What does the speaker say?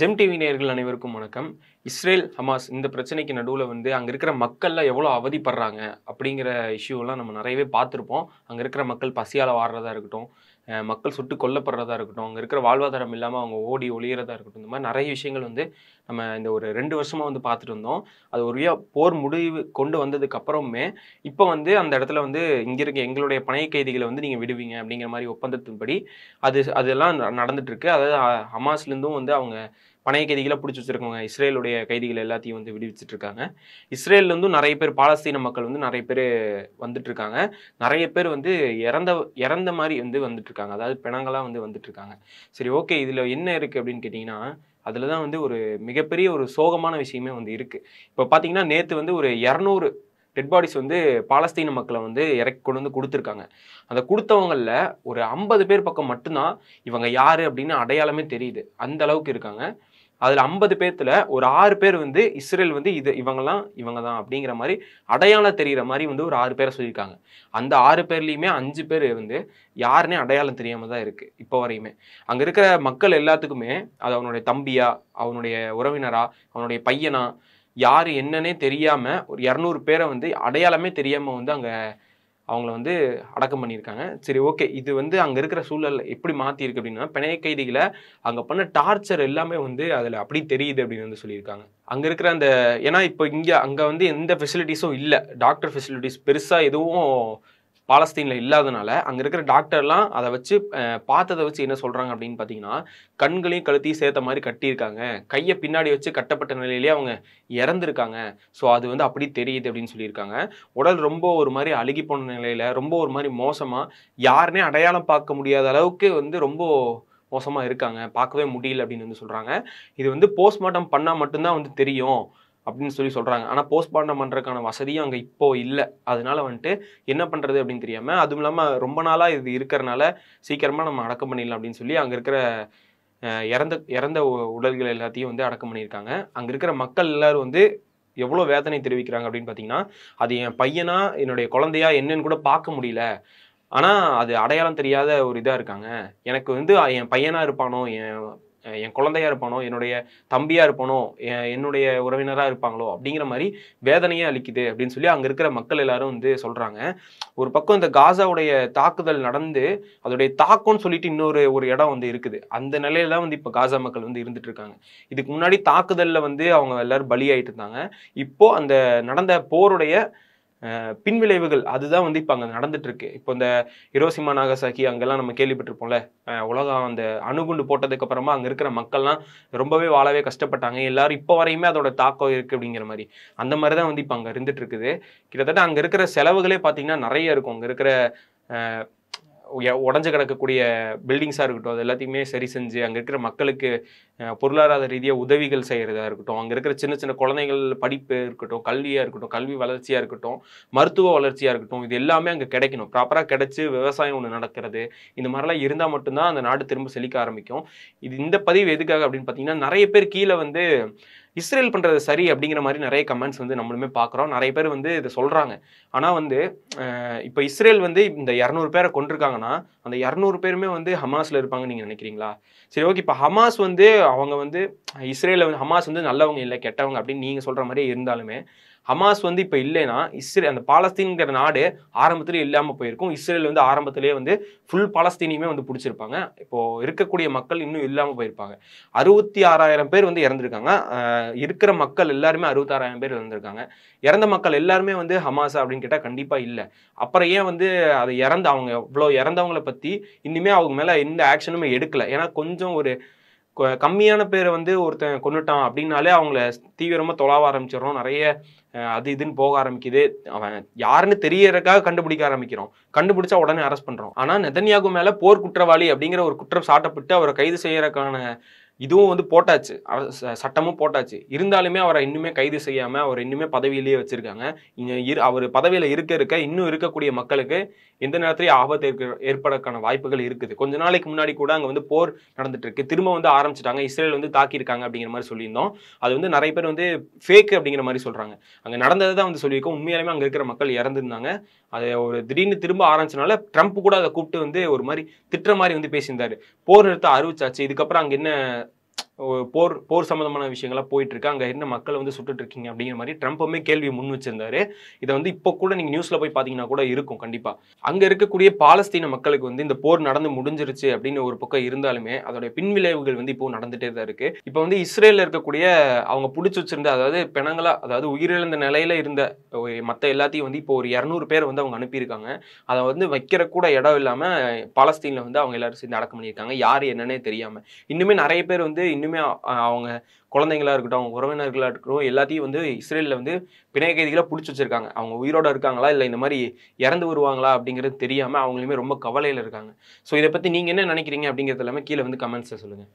GeM TV நேயர்கள் அனைவருக்கும் வணக்கம். இஸ்ரேல், ஹமாஸ் இந்த பிரச்சனைக்கு நடுவுல அங்க இருக்கிற மக்கள்லாம் எவ்வளோ அவதிப்படுறாங்க அப்படிங்கிற இஷ்யூலாம் நம்ம நிறையவே பார்த்துருப்போம். அங்க இருக்கிற மக்கள் பசியால வாடுறதா இருக்கட்டும், மக்கள் சுட்டு கொல்லப்படுறதா இருக்கட்டும், அங்க இருக்கிற வாழ்வாதாரம் இல்லாம அவங்க ஓடி ஒளியறதா இருக்கட்டும். இந்த மாதிரி நிறைய விஷயங்கள் நம்ம இந்த ஒரு 2 வருஷமா பார்த்துட்டு வந்தோம். அது ஒரு வழியா போர் முடிவு கொண்டு வந்ததுக்கு அப்புறமே, இப்ப அந்த இடத்துல இங்க இருக்க எங்களுடைய பணைய கைதிகள நீங்க விடுவீங்க அப்படிங்கிற மாரி ஒப்பந்தத்தின்படி அதெல்லாம் நடந்துட்டு இருக்கு. அதாவது ஹமாஸ்லேருந்தும் அவங்க பணைய கைதிகள புடிச்சு வச்சிருக்காங்க. இஸ்ரேலுடைய கைதிகள் எல்லாத்தையும் விடுவிச்சுட்டு இருக்காங்க. இஸ்ரேல்லேருந்தும் நெறைய பேர் பாலஸ்தீன மக்கள் நெறைய பேரு வந்துட்டு இருக்காங்க. நெறைய பேர் இறந்த இறந்த மாரி வந்துட்டு இருக்காங்க. அதாவது பிணங்களா வந்துட்டு இருக்காங்க. சரி, ஓகே, இதுல என்ன இருக்கு அப்படின்னு கேட்டீங்கன்னா, அதுல தான் ஒரு மிகப்பெரிய ஒரு சோகமான விஷயமே இருக்கு. இப்ப பார்த்தீங்கன்னா, நேத்து ஒரு 200 டெட் பாடிஸ் பாலஸ்தீன மக்கள இறக்கி கொண்டு குடுத்துருக்காங்க. அந்த குடுத்தவங்கள்ல ஒரு 50 பேர் பக்கம் மட்டும் தான் இவங்க யாரு அப்படின்னு அடையாளமே தெரியுது. அந்த அளவுக்கு இருக்காங்க. அதுல 50 பேத்துல ஒரு 6 பேர் இஸ்ரேல் இவங்கலாம் இவங்க தான் அப்படிங்கிற மாரி அடையாளம் தெரியிற மாரி ஒரு 6 பேர சொல்லியிருக்காங்க. அந்த 6 பேர்லயுமே 5 பேரு யாருன்னே அடையாளம் தெரியாம தான் இருக்கு, இப்போ வரையுமே. அங்க இருக்கிற மக்கள் எல்லாத்துக்குமே அது அவனுடைய தம்பியா, அவனுடைய உறவினரா, அவனுடைய பையனா, யாரு என்னன்னே தெரியாம ஒரு 200 பேர அடையாளமே தெரியாம அங்க அவங்கள அடக்கம் பண்ணியிருக்காங்க. சரி, ஓகே. இது அங்க இருக்கிற சூழல் எப்படி மாத்தியிருக்கு அப்படின்னா, பிணைய கைதிகள அங்க பண்ண டார்ச்சர் எல்லாமே அதுல அப்படி தெரியுது அப்படின்னு சொல்லியிருக்காங்க. அங்க இருக்கிற அந்த ஏன்னா இப்ப அங்க எந்த ஃபெசிலிட்டீஸும் இல்ல. டாக்டர் ஃபெசிலிட்டீஸ் பெருசா எதுவும் பாலஸ்தீன்ல இல்லாதனால, அங்க இருக்கிற டாக்டர்லாம் அத வச்சு பார்த்தத வச்சு என்ன சொல்றாங்க அப்படின்னு பார்த்தீங்கன்னா, கண்களையும் கழுத்தையும் சேர்த்த மாரி கட்டியிருக்காங்க. கைய பின்னாடி வச்சு கட்டப்பட்ட நிலையிலேயே அவங்க இறந்திருக்காங்க. ஸோ அது அப்படி தெரியுது அப்படின்னு சொல்லியிருக்காங்க. உடல் ரொம்ப ஒரு மாரி அழுகி போன நிலையில, ரொம்ப ஒரு மாரி மோசமா, யாருன்னே அடையாளம் பார்க்க முடியாத அளவுக்கு ரொம்ப மோசமா இருக்காங்க. பார்க்கவே முடியல அப்படின்னு சொல்றாங்க. இது போஸ்ட்மார்ட்டம் பண்ணா மட்டும் தான் தெரியும் அப்படின்னு சொல்றாங்க. ஆனா போஸ்ட்மார்ட்டம் பண்றதுக்கான வசதியும் அங்க இப்போ இல்ல. அதனால என்ன பண்றது அப்படின்னு தெரியாம, அதுவும் இல்லாம ரொம்ப நாளா இது இருக்கறனால சீக்கிரமா நம்ம அடக்கம் பண்ணிடலாம் அப்படின்னு சொல்லி அங்க இருக்கிற இறந்த இறந்த உடல்கள் எல்லாத்தையும் அடக்கம் பண்ணியிருக்காங்க. அங்க இருக்கிற மக்கள் எல்லாரும் எவ்வளோ வேதனை தெரிவிக்கிறாங்க அப்படின்னு பார்த்தீங்கன்னா, அது என் பையனா, என்னுடைய குழந்தையா என்னன்னு கூட பார்க்க முடியல. ஆனா அது அடையாளம் தெரியாத ஒரு இதா இருக்காங்க. எனக்கு என் பையனா இருப்பானோ, என் குழந்தையா இருப்பானோ, என்னுடைய தம்பியா இருப்பானோ, என்னுடைய உறவினரா இருப்பாங்களோ அப்படிங்கிற மாரி வேதனையே அளிக்குது அப்படின்னு சொல்லி அங்க இருக்கிற மக்கள் எல்லாரும் சொல்றாங்க. ஒரு பக்கம் இந்த காசாவுடைய தாக்குதல் நடந்து, அதோடைய தாக்கம்னு சொல்லிட்டு இன்னொரு ஒரு இடம் இருக்குது. அந்த நிலையில தான் இப்ப காசா மக்கள் இருந்துட்டு இருக்காங்க. இதுக்கு முன்னாடி தாக்குதல்ல அவங்க எல்லாரும் பலியாயிட்டு இருந்தாங்க. இப்போ அந்த நடந்த போருடைய பின்விளைவுகள் அதுதான் இப்ப அங்க நடந்துட்டு இருக்கு. இப்போ இந்த ஹிரோஷிமா, நாகசாக்கி அங்கெல்லாம் நம்ம கேள்விப்பட்டிருப்போம்ல. உலகம் அந்த அணுகுண்டு போட்டதுக்கு அப்புறமா அங்க இருக்கிற மக்கள்லாம் ரொம்பவே வாழவே கஷ்டப்பட்டாங்க. எல்லாரும் இப்போ வரையுமே அதோட தாக்கம் இருக்கு அப்படிங்கிற மாரி. அந்த மாரி தான் இப்ப அங்க இருந்துட்டு இருக்குது. கிட்டத்தட்ட அங்க இருக்கிற செலவுகளே பார்த்தீங்கன்னா நெறைய இருக்கும். அங்க இருக்கிற அ உடைஞ்சு கிடக்கக்கூடிய பில்டிங்ஸா இருக்கட்டும், அது எல்லாத்தையுமே சரி செஞ்சு, அங்க இருக்கிற மக்களுக்கு பொருளாதார ரீதியா உதவிகள் செய்யறதா இருக்கட்டும், அங்க இருக்கிற சின்ன சின்ன குழந்தைகள் படிப்பு இருக்கட்டும், கல்வியா இருக்கட்டும், கல்வி வளர்ச்சியா இருக்கட்டும், மருத்துவ வளர்ச்சியா இருக்கட்டும், இது எல்லாமே அங்க கிடைக்கணும். ப்ராப்பரா கிடைச்சு விவசாயம் ஒண்ணு நடக்கிறது. இந்த மாரிலாம் இருந்தா மட்டும் தான் அந்த நாடு திரும்ப செழிக்க ஆரம்பிக்கும். இந்த பதிவு எதுக்காக அப்படின்னு பார்த்தீங்கன்னா, நெறைய பேர் கீழ இஸ்ரேல் பண்றது சரி அப்படிங்கிற மாரி நெறைய கமெண்ட்ஸ் நம்மளுமே பார்க்குறோம். நெறைய பேர் இத சொல்றாங்க. ஆனா இப்ப இஸ்ரேல் இந்த 200 பேர கொன்றுருக்காங்கன்னா, அந்த 200 பேருமே ஹமாஸ்ல இருப்பாங்கன்னு நீங்க நினைக்கிறீங்களா? சரி, ஓகே. இப்ப ஹமாஸ் அவங்க இஸ்ரேல்ல ஹமாஸ் நல்லவங்க இல்ல, கெட்டவங்க அப்படின்னு நீங்க சொல்ற மாரியே இருந்தாலுமே, ஹமாஸ் இப்ப இல்லைன்னா, அந்த பாலஸ்தீன்ங்கிற நாடு ஆரம்பத்திலே இல்லாம போயிருக்கும். இஸ்ரேல் ஆரம்பத்திலேயே ஃபுல் பாலஸ்தீனையுமே புடிச்சிருப்பாங்க. இப்போ இருக்கக்கூடிய மக்கள் இன்னும் இல்லாம போயிருப்பாங்க. 66,000 பேர் இறந்திருக்காங்க. இருக்கிற மக்கள் எல்லாருமே 66,000 பேர் இறந்திருக்காங்க. இறந்த மக்கள் எல்லாருமே ஹமாஸா அப்படின்னு கேட்டா கண்டிப்பா இல்ல. அப்புறம் ஏன் அது அவங்க இவ்ளோ இறந்தவங்கள பத்தி இன்னுமே அவங்க மேல எந்த ஆக்ஷனுமே எடுக்கல. ஏன்னா கொஞ்சம் ஒரு கம்மியான பேர ஒருத்தன் கொன்னுட்டான் அப்படின்னாலே அவங்கள தீவிரமா தொலாவ ஆரம்பிச்சிடுறோம். நெறைய அது இதுன்னு போக ஆரம்பிக்குது. அவன் யாருன்னு தெரியறதுக்காக கண்டுபிடிக்க ஆரம்பிக்கிறோம். கண்டுபிடிச்சா உடனே அரெஸ்ட் பண்றோம். ஆனா நெதன்யாகு மேல போர் குற்றவாளி அப்படிங்கிற ஒரு குற்றம் சாட்டப்பட்டு அவர கைது செய்யறதுக்கான இதுவும் போட்டாச்சு. சட்டமும் போட்டாச்சு. இருந்தாலுமே அவர இன்னுமே கைது செய்யாம, அவர இன்னுமே பதவியிலேயே வச்சிருக்காங்க. அவரு பதவியில இருக்க இன்னும் இருக்கக்கூடிய மக்களுக்கு எந்த நேரத்திலயும் ஆபத்து ஏற்படக்கான வாய்ப்புகள் இருக்குது. கொஞ்ச நாளைக்கு முன்னாடி கூட அங்க போர் நடந்துட்டு இருக்கு. திரும்ப ஆரம்பிச்சுட்டாங்க. இஸ்ரேல் தாக்கியிருக்காங்க அப்படிங்கிற மாரி சொல்லியிருந்தோம். அது நெறைய பேர் ஃபேக் அப்படிங்கிற மாரி சொல்றாங்க. அங்க நடந்தத தான் சொல்லியிருக்கோம். உண்மையாலுமே அங்க இருக்கிற மக்கள் இறந்திருந்தாங்க. அது ஒரு திடீர்னு திரும்ப ஆரம்பிச்சனால ட்ரம்ப் கூட அத கூப்பிட்டு ஒரு மாரி திட்டுற மாரி பேசியிருந்தாரு. போர் நிறுத்தம் அறிவிச்சாச்சு. இதுக்கப்புறம் அங்க என்ன போர் போர் சம்மந்தமான விஷயங்களா போயிட்டு இருக்கு, அங்கே இருந்த மக்களை வந்து சுட்டுட்டு இருக்கீங்க அப்படிங்கிற மாதிரி ட்ரம்ப்புமே கேள்வி முன் வச்சிருந்தாரு. இதை வந்து இப்போ கூட நீங்கள் நியூஸில் போய் பார்த்தீங்கன்னா கூட இருக்கும் கண்டிப்பாக. அங்கே இருக்கக்கூடிய பாலஸ்தீன மக்களுக்கு வந்து இந்த போர் நடந்து முடிஞ்சிருச்சு அப்படின்னு ஒரு பக்கம் இருந்தாலுமே அதோடைய பின்விளைவுகள் வந்து இப்போ நடந்துட்டே தான் இருக்கு. இப்போ வந்து இஸ்ரேலில் இருக்கக்கூடிய அவங்க பிடிச்சி வச்சிருந்த, அதாவது பிணங்களா, அதாவது உயிரிழந்த நிலையில இருந்த மற்ற எல்லாத்தையும் வந்து இப்போ ஒரு 200 பேர் வந்து அவங்க அனுப்பியிருக்காங்க. அதை வந்து வைக்கிற கூட இடம் இல்லாமல் பாலஸ்தீனில் வந்து அவங்க எல்லாரும் சேர்ந்து அடக்கம் பண்ணியிருக்காங்க, யார் என்னன்னே தெரியாமல். இன்னுமே நிறைய பேர் வந்து இன்னுமே அவங்க குழந்தைங்களா இருக்கட்டும், அவங்க உறவினர்களா இருக்கட்டும், எல்லாத்தையும் வந்து இஸ்ரேலில் வந்து பிணை கைதிகளாக பிடிச்சி வச்சிருக்காங்க. அவங்க உயிரோட இருக்காங்களா இல்லை இந்த மாதிரி இறந்து வருவாங்களா அப்படிங்கிறது தெரியாமல் அவங்களுமே ரொம்ப கவலையில் இருக்காங்க. ஸோ இதை பற்றி நீங்கள் என்ன நினைக்கிறீங்க அப்படிங்கிறது எல்லாமே கீழே வந்து கமெண்ட்ஸில் சொல்லுங்கள்.